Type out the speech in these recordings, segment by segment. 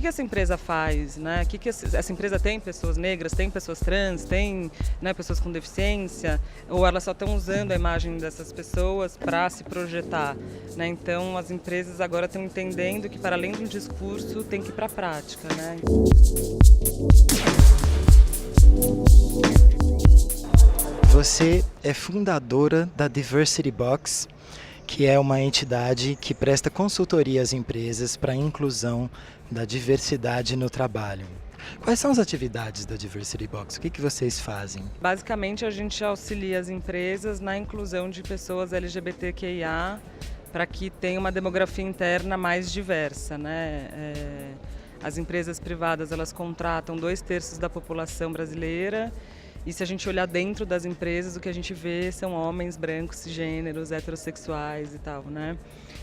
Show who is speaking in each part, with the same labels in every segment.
Speaker 1: que essa empresa faz, né? Essa empresa tem pessoas negras, tem pessoas trans, tem, né, pessoas com deficiência, ou elas só estão usando a imagem dessas pessoas para se projetar, né? Então as empresas agora estão entendendo que para além do discurso tem que ir para a prática, né?
Speaker 2: Você é fundadora da Diversity Box, que é uma entidade que presta consultoria às empresas para a inclusão da diversidade no trabalho. Quais são as atividades da Diversity Box? O que vocês fazem?
Speaker 1: Basicamente, a gente auxilia as empresas na inclusão de pessoas LGBTQIA para que tenha uma demografia interna mais diversa, né? As empresas privadas, elas contratam 2/3 da população brasileira. E se a gente olhar dentro das empresas, o que a gente vê são homens brancos, cisgêneros, heterossexuais e tal, né?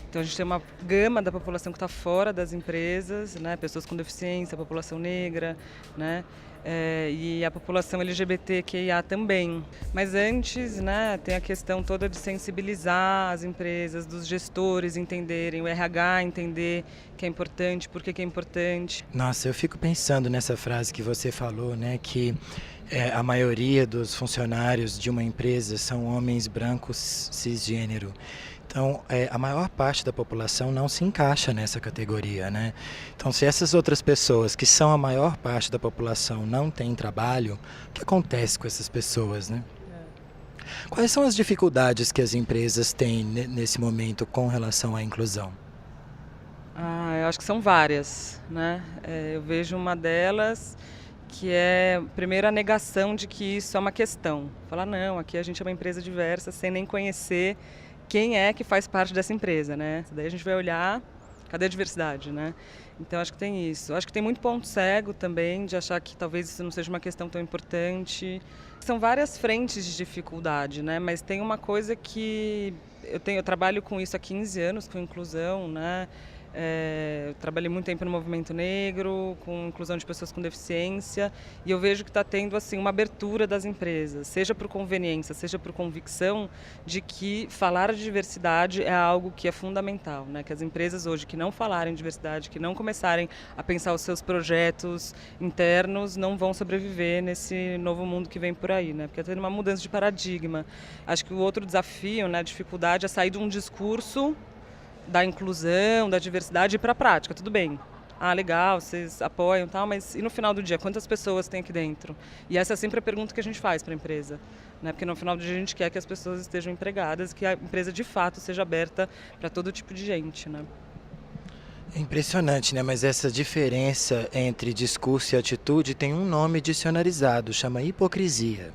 Speaker 1: Então a gente tem uma gama da população que está fora das empresas, né? Pessoas com deficiência, população negra, né? E a população LGBTQIA também. Mas antes, né, tem a questão toda de sensibilizar as empresas, dos gestores entenderem, o RH entender que é importante, por que é importante.
Speaker 2: Nossa, eu fico pensando nessa frase que você falou, né, que a maioria dos funcionários de uma empresa são homens brancos cisgênero. Então, a maior parte da população não se encaixa nessa categoria, né? Então, se essas outras pessoas, que são a maior parte da população, não têm trabalho, o que acontece com essas pessoas, né? Quais são as dificuldades que as empresas têm nesse momento com relação à inclusão?
Speaker 1: Eu acho que são várias, né? Eu vejo uma delas que é, primeiro, a negação de que isso é uma questão. Falar, não, aqui a gente é uma empresa diversa, sem nem conhecer quem é que faz parte dessa empresa, né? Daí a gente vai olhar, cadê a diversidade, né? Então acho que tem isso. Acho que tem muito ponto cego também, de achar que talvez isso não seja uma questão tão importante. São várias frentes de dificuldade, né? Mas tem uma coisa que eu trabalho com isso há 15 anos, com inclusão, né? Eu trabalhei muito tempo no movimento negro, com inclusão de pessoas com deficiência, e eu vejo que está tendo assim, uma abertura das empresas, seja por conveniência, seja por convicção, de que falar de diversidade é algo que é fundamental, né? Que as empresas hoje que não falarem de diversidade, que não começarem a pensar os seus projetos internos, não vão sobreviver nesse novo mundo que vem por aí, né? Porque está tendo uma mudança de paradigma. Acho que o outro desafio, né, a dificuldade é sair de um discurso da inclusão, da diversidade para a prática, tudo bem. Legal, vocês apoiam e tal, mas e no final do dia, quantas pessoas tem aqui dentro? E essa é sempre a pergunta que a gente faz para a empresa, né? Porque no final do dia a gente quer que as pessoas estejam empregadas, que a empresa de fato seja aberta para todo tipo de gente, né?
Speaker 2: É impressionante, né? Mas essa diferença entre discurso e atitude tem um nome dicionarizado, chama hipocrisia.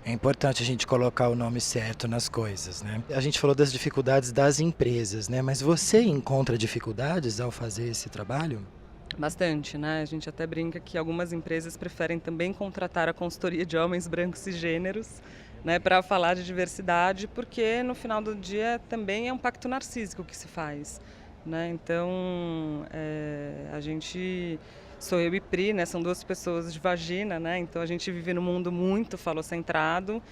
Speaker 2: É importante a gente colocar o nome certo nas coisas, né? A gente falou das dificuldades das empresas, né? Mas você encontra dificuldades ao fazer esse trabalho?
Speaker 1: Bastante, né? A gente até brinca que algumas empresas preferem também contratar a consultoria de homens brancos cisgêneros, né, para falar de diversidade, porque no final do dia também é um pacto narcísico que se faz, né? Então, a gente... Sou eu e Pri, né? São duas pessoas de vagina, né? Então a gente vive num mundo muito falocentrado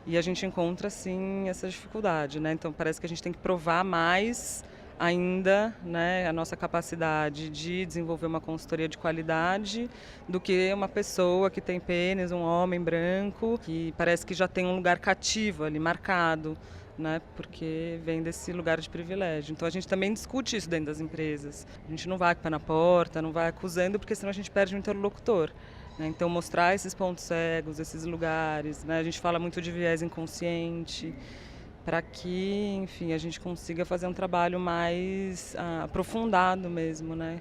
Speaker 1: e a gente encontra, assim, essa dificuldade, né? Então parece que a gente tem que provar mais ainda, né, a nossa capacidade de desenvolver uma consultoria de qualidade do que uma pessoa que tem pênis, um homem branco, que parece que já tem um lugar cativo ali, marcado, né, porque vem desse lugar de privilégio. Então a gente também discute isso dentro das empresas. A gente não vai com o pé na porta, não vai acusando, porque senão a gente perde o interlocutor, né? Então mostrar esses pontos cegos, esses lugares, né? A gente fala muito de viés inconsciente, para que, enfim, a gente consiga fazer um trabalho mais aprofundado mesmo, né?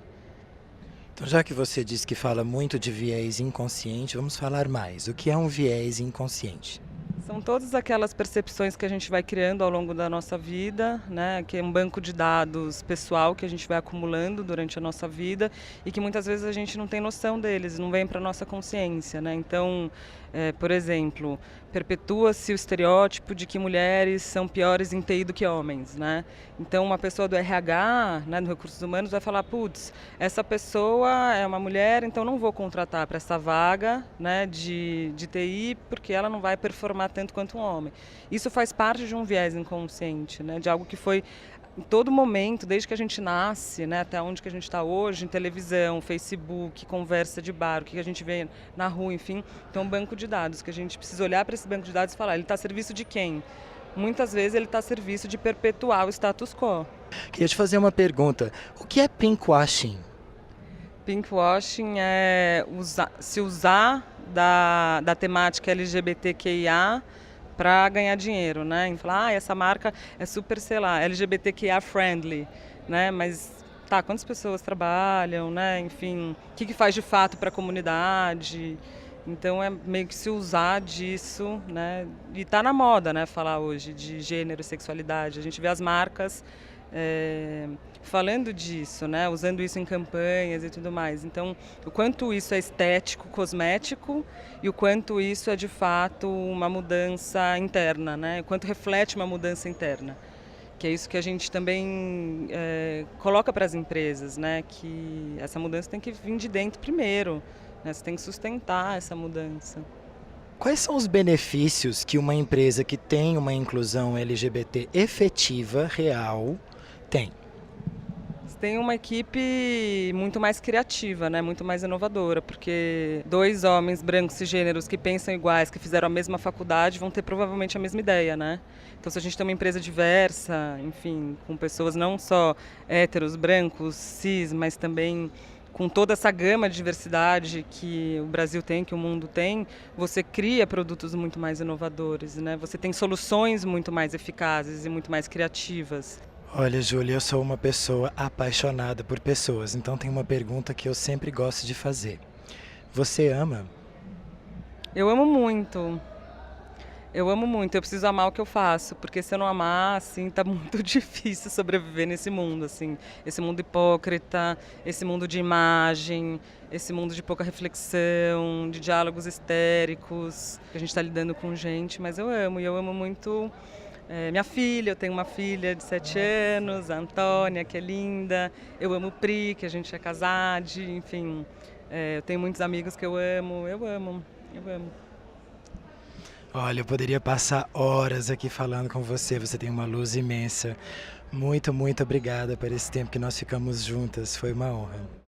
Speaker 2: Então, já que você disse que fala muito de viés inconsciente, vamos falar mais. O que é um viés inconsciente?
Speaker 1: São todas aquelas percepções que a gente vai criando ao longo da nossa vida, né? Que é um banco de dados pessoal que a gente vai acumulando durante a nossa vida e que muitas vezes a gente não tem noção deles, não vem para a nossa consciência, né? Então, por exemplo, perpetua-se o estereótipo de que mulheres são piores em TI do que homens, né? Então, uma pessoa do RH, né, do Recursos Humanos, vai falar, putz, essa pessoa é uma mulher, então não vou contratar para essa vaga, né, de TI, porque ela não vai performar tanto quanto um homem. Isso faz parte de um viés inconsciente, né, de algo que foi em todo momento, desde que a gente nasce, né, até onde que a gente está hoje, em televisão, Facebook, conversa de bar, o que a gente vê na rua, enfim. Então, um banco de dados, que a gente precisa olhar para esse banco de dados e falar, ele está a serviço de quem? Muitas vezes ele está a serviço de perpetuar o status quo.
Speaker 2: Queria te fazer uma pergunta. O que é pinkwashing?
Speaker 1: Pinkwashing é se usar da temática LGBTQIA para ganhar dinheiro, né? E falar, essa marca é super, sei lá, LGBTQIA friendly, né? Mas tá, quantas pessoas trabalham, né? Enfim, o que faz de fato para a comunidade? Então é meio que se usar disso, né? E tá na moda, né? Falar hoje de gênero, sexualidade. A gente vê as marcas falando disso, né? Usando isso em campanhas e tudo mais. Então, o quanto isso é estético, cosmético, e o quanto isso é de fato uma mudança interna, né? O quanto reflete uma mudança interna. Que é isso que a gente também coloca para as empresas, né? Que essa mudança tem que vir de dentro primeiro, né? Você tem que sustentar essa mudança.
Speaker 2: Quais são os benefícios que uma empresa que tem uma inclusão LGBT efetiva, real, tem?
Speaker 1: Você tem uma equipe muito mais criativa, né? Muito mais inovadora, porque 2 homens brancos cisgêneros que pensam iguais, que fizeram a mesma faculdade, vão ter provavelmente a mesma ideia, né? Então, se a gente tem uma empresa diversa, enfim, com pessoas não só héteros, brancos, cis, mas também com toda essa gama de diversidade que o Brasil tem, que o mundo tem, você cria produtos muito mais inovadores, né? Você tem soluções muito mais eficazes e muito mais criativas.
Speaker 2: Olha, Júlia, eu sou uma pessoa apaixonada por pessoas, então tem uma pergunta que eu sempre gosto de fazer. Você ama?
Speaker 1: Eu amo muito. Eu amo muito, eu preciso amar o que eu faço, porque se eu não amar, assim, tá muito difícil sobreviver nesse mundo, assim. Esse mundo hipócrita, esse mundo de imagem, esse mundo de pouca reflexão, de diálogos histéricos, que a gente está lidando com gente, mas eu amo, e eu amo muito minha filha, eu tenho uma filha de 7 anos, a Antônia, que é linda, eu amo o Pri, que a gente é casado, enfim, eu tenho muitos amigos que eu amo, eu amo, eu amo.
Speaker 2: Olha, eu poderia passar horas aqui falando com você, você tem uma luz imensa. Muito, muito obrigada por esse tempo que nós ficamos juntas, foi uma honra.